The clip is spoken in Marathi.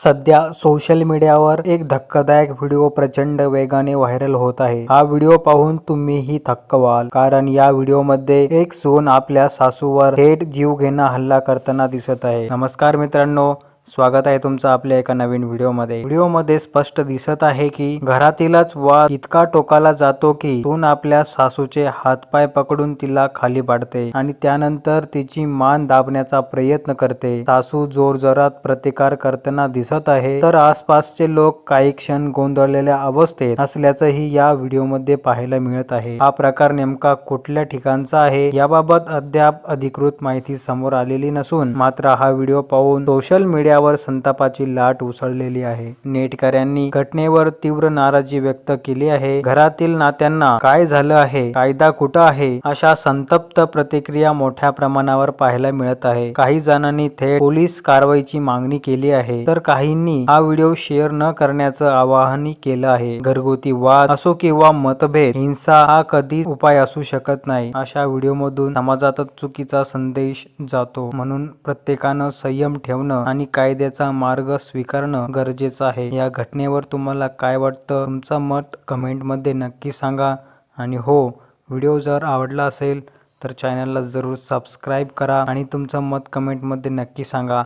सध्या सोशल मीडियावर एक धक्कादायक व्हिडिओ प्रचंड वेगाने व्हायरल होत आहे। हा व्हिडिओ पाहून तुम्हीही थक्क व्हाल, कारण या व्हिडिओमध्ये एक सून आपल्या सासूवर थेट जीवघेणा हल्ला करताना दिसत आहे। नमस्कार मित्रांनो, स्वागत आहे तुमचं आपल्या एका नवीन व्हिडिओमध्ये स्पष्ट दिसत आहे की घरातीलच वाद इतका टोकाला जातो की सून आपल्या सासूचे हातपाय पकडून तिला खाली पाडते आणि त्यानंतर तिची मान दाबण्याचा प्रयत्न करते। सासू जोरजोरात प्रतिकार करताना दिसत आहे, तर आसपासचे लोक काही क्षण गोंधळलेल्या अवस्थेत असल्याचंही या व्हिडिओमध्ये पाहायला मिळत आहे। हा प्रकार नेमका कुठल्या ठिकाणचा आहे याबाबत अद्याप अधिकृत माहिती समोर आलेली नसून मात्र हा व्हिडिओ पाहून सोशल मीडियावर संतापाची लाट उसळलेली आहे। नेटकऱ्यांनी घटनेवर तीव्र नाराजी व्यक्त केली आहे। घरातील नात्यांना काय झालं आहे, कायदा कुठं आहे, अशा संतप्त प्रतिक्रिया मोठ्या प्रमाणावर पाहायला मिळत आहे। काही जणांनी थेट पोलीस कारवाईची मागणी केली आहे, तर काहींनी हा व्हिडिओ शेअर न करण्याचं आवाहनही केलं आहे। घरगुती वाद असो किंवा मतभेद, हिंसा हा कधीच उपाय असू शकत नाही। अशा व्हिडिओमधून समाजात चुकीचा संदेश जातो, म्हणून प्रत्येकानं संयम ठेवणं आणि कायद्याचा मार्ग स्वीकारणं गरजेचं आहे। या घटनेवर तुम्हाला काय वाटतं, तुमचं मत कमेंटमध्ये नक्की सांगा। आणि हो, व्हिडिओ जर आवडला असेल तर चॅनलला जरूर सबस्क्राईब करा आणि तुमचं मत कमेंटमध्ये नक्की सांगा।